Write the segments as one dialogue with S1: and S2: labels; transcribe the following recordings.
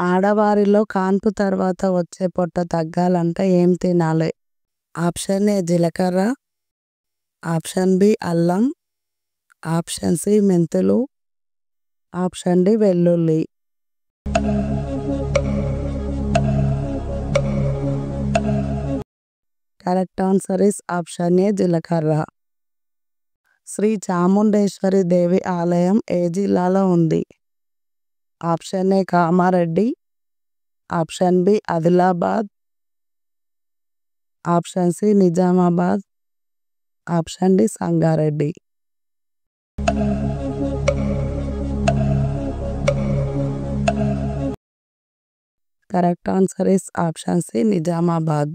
S1: ఆడవారిలో కాన్పు తర్వాత వచ్చే పొట్ట తగ్గాలంటే ఏం తినాలి? ఆప్షన్ ఏ జీలకర్ర, ఆప్షన్ బి అల్లం, ఆప్షన్ సి మెంతులు, ఆప్షన్ డి వెల్లుల్లి. Correct answer is option A జీలకర్ర. శ్రీ చాముండేశ్వరి దేవి ఆలయం ఏ జిల్లాలో ఉంది? Option A Kamareddy, option B Adilabad, option C Nizamabad, option D Sangareddy. Correct answer is option C Nizamabad.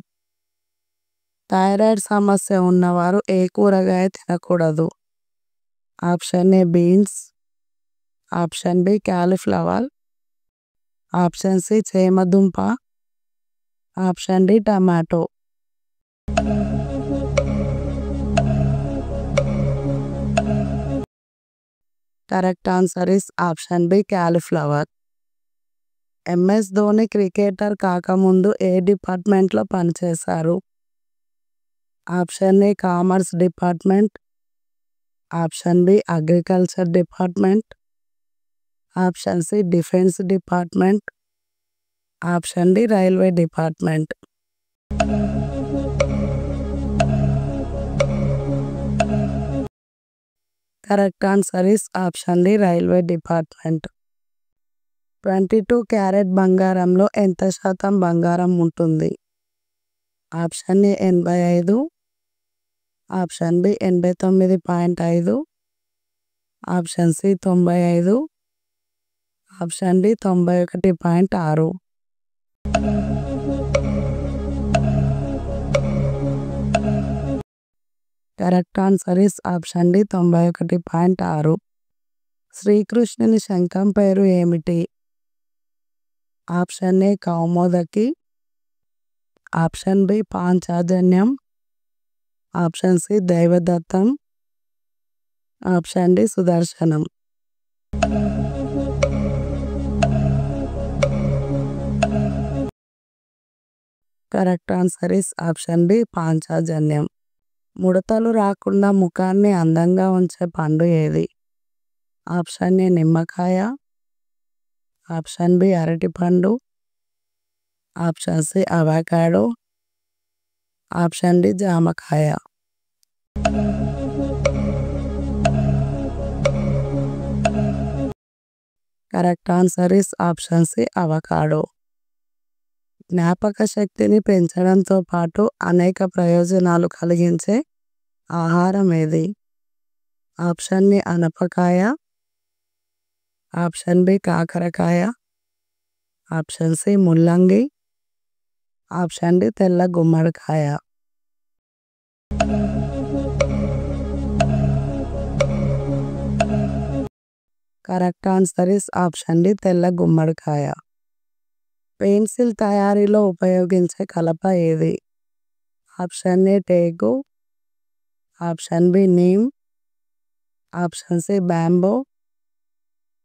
S1: Thyroid సమస్య ఉన్నవారు ఏ కూరగాయ తినకూడదు? Option A beans, option B cauliflower, option C చేమదుంప, option D tomato. Correct answer is option B cauliflower. MS Dhoni cricketer కాకముందు ఏ డిపార్ట్మెంట్లో పనిచేశారు? Option A commerce department, option B agriculture department, option C defence department, option D railway department. Correct answer is option D railway department. 22 carat బంగారంలో ఎంత శాతం బంగారం ఉంటుంది? Option A 85, option B 89.5, option C 95, option D 91.6. Correct answer is option D 91.6. శ్రీకృష్ణుని శంఖం పేరు ఏమిటి? Option A Kaumodaki, option B పాంచజన్యం, ఆప్షన్ సి దైవదత్తం, ఆప్షన్ డి సుదర్శనం. Correct answer is option B Panchajanyam. ముడతలు రాకుండా ముఖాన్ని అందంగా ఉంచే పండు ఏది? ఆప్షన్ ఏ నిమ్మకాయ, ఆప్షన్ బి అరటిపండు, option C avocado, option D జామకాయ. Correct answer is option C avocado. జ్ఞాపక శక్తిని పెంచడంతో పాటు అనేక ప్రయోజనాలు కలిగించే ఆహారం ఏది? ఆప్షన్ ఏ అనపకాయ, ఆప్షన్ బి కాకరకాయ, ఆప్షన్ సి ముల్లంగి, ఆప్షన్ డి తెల్ల గుమ్మడికాయ. Correct answer is option D తెల్ల గుమ్మడికాయ. పెన్సిల్ తయారీలో ఉపయోగించే కలప ఏది? ఆప్షన్ ఏ టేకు, option B neem, option C bamboo,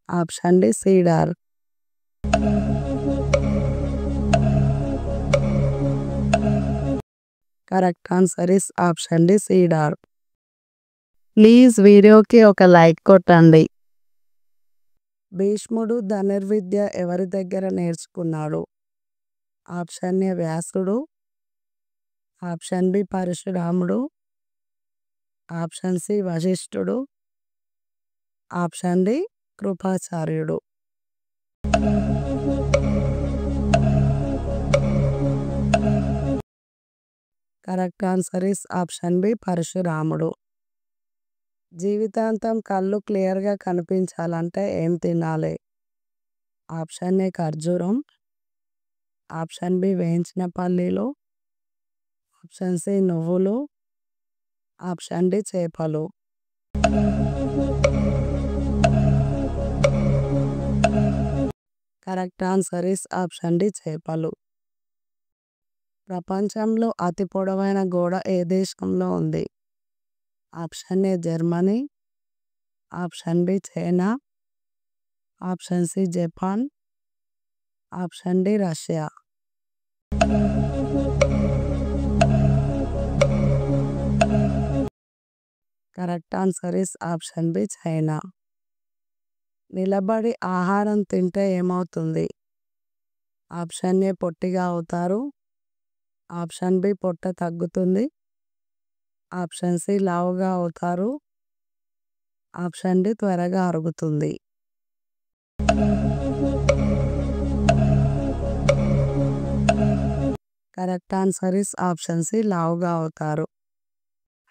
S1: option D cedar. Correct answer is option D cedar. Please వీడియోకి ఒక లైక్ కొట్టండి. భీష్ముడు ధనుర్విద్య ఎవరి దగ్గర నేర్చుకున్నాడు? ఆప్షన్ ఏ వ్యాసుడు, ఆప్షన్ బి పరశురాముడు, ఆప్షన్ సి వశిష్ఠుడు, ఆప్షన్ డి కృపాచార్యుడు. Correct answer is option B పరశురాముడు. జీవితాంతం కళ్ళు క్లియర్గా కనిపించాలంటే ఏం తినాలి? ఆప్షన్ ఏ ఖర్జూరం, ఆప్షన్ బి వేయించిన పల్లీలు, ఆప్షన్ సి నువ్వులు, ఆప్షన్ డి చేపలు. Correct answer is option D చేపలు. ప్రపంచంలో అతి పొడవైన గోడ ఏ దేశంలో ఉంది? Option A Germany, option B China, option C Japan, option D Russia. Correct answer is option B China. నిలబడి ఆహారం తింటే ఏమవుతుంది? ఆప్షన్ ఏ పొట్టిగా అవుతారు. ఆప్షన్ బి పొట్ట తగ్గుతుంది. ఆప్షన్ సి లావుగా అవుతారు. ఆప్షన్ డి త్వరగా అరుగుతుంది. Correct answer is option C లావుగా అవుతారు.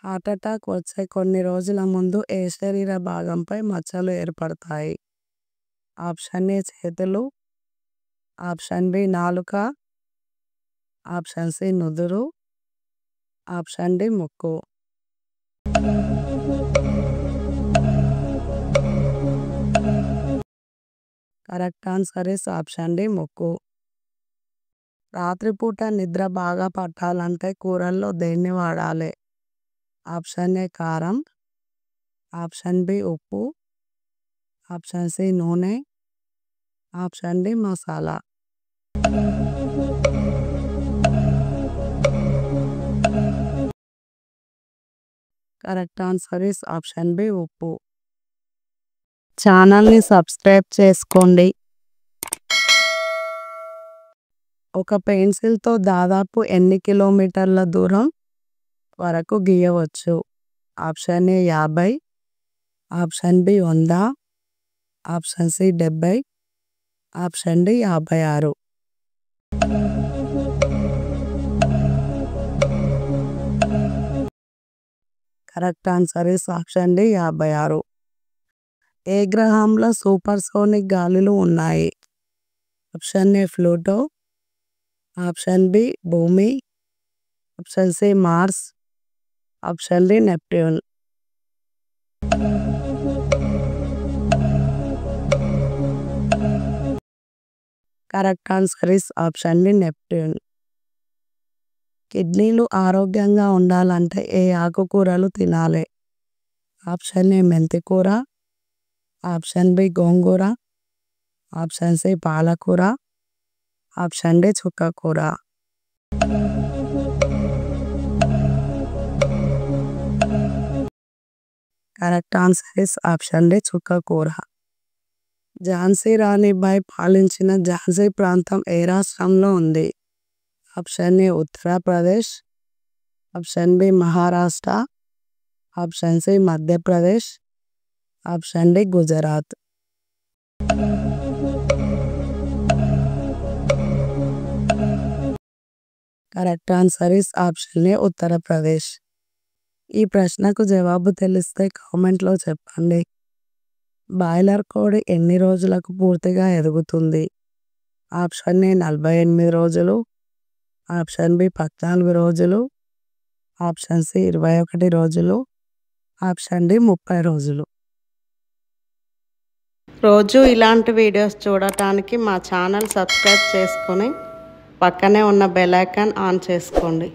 S1: హార్ట్ అటాక్ వచ్చే కొన్ని రోజుల ముందు ఏ శరీర భాగంపై మచ్చలు ఏర్పడతాయి? ఆప్షన్ ఏ చేతులు. ఆప్షన్ బి నాలుక. ఆప్షన్ సి నుదురు. ఆప్షన్ డి ముక్కు. Correct answer is option D ముక్కు. రాత్రిపూట నిద్ర బాగా పట్టాలంటే కూరల్లో దేన్ని వాడాలి? ఆప్షన్ ఏ కారం. ఆప్షన్ బి ఉప్పు. ఆప్షన్ సి నూనె. Option D masala. Correct answer is option B ఉప్పు. ఛానల్ని సబ్స్క్రైబ్ చేసుకోండి. ఒక పెన్సిల్తో దాదాపు ఎన్ని కిలోమీటర్ల దూరం వరకు గీయవచ్చు? Option A 50. Option B 100. Option C 70. Option D 56. Correct answer is option D 56. ఏ గ్రహంలో సూపర్ సోనిక్ గాలులు ఉన్నాయి? Option A Pluto. Option B భూమి. Option C Mars. Option D Neptune. Correct answer is option D Neptune. కిడ్నీలు ఆరోగ్యంగా ఉండాలంటే ఏ ఆకుకూరలు తినాలి? ఆప్షన్ ఏ మెంతికూర. ఆప్షన్ బి గోంగూర. ఆప్షన్ సి పాలకూర. ఆప్షన్ డి చుక్కకూర. Correct answer is option D చుక్కకూర. ఝాన్సీ రాణిబాయి పాలించిన ఝాన్సీ ప్రాంతం ఏ రాష్ట్రంలో ఉంది? Option A Uttar Pradesh. Option B Maharashtra. Option C Madhya Pradesh. Option D Gujarat. Correct answer is option A Uttar Pradesh. ఈ ప్రశ్నకు జవాబు తెలిస్తే కామెంట్లో చెప్పండి. బాయిలర్ కోడి ఎన్ని రోజులకు పూర్తిగా ఎదుగుతుంది? ఆప్షన్ ఏ 48 రోజులు. ఆప్షన్ బి 14 రోజులు. ఆప్షన్ సి 21 రోజులు. ఆప్షన్ డి 30 రోజులు. రోజు ఇలాంటి వీడియోస్ చూడటానికి మా ఛానల్ సబ్స్క్రైబ్ చేసుకొని పక్కనే ఉన్న బెల్ ఐకాన్ ఆన్ చేసుకోండి.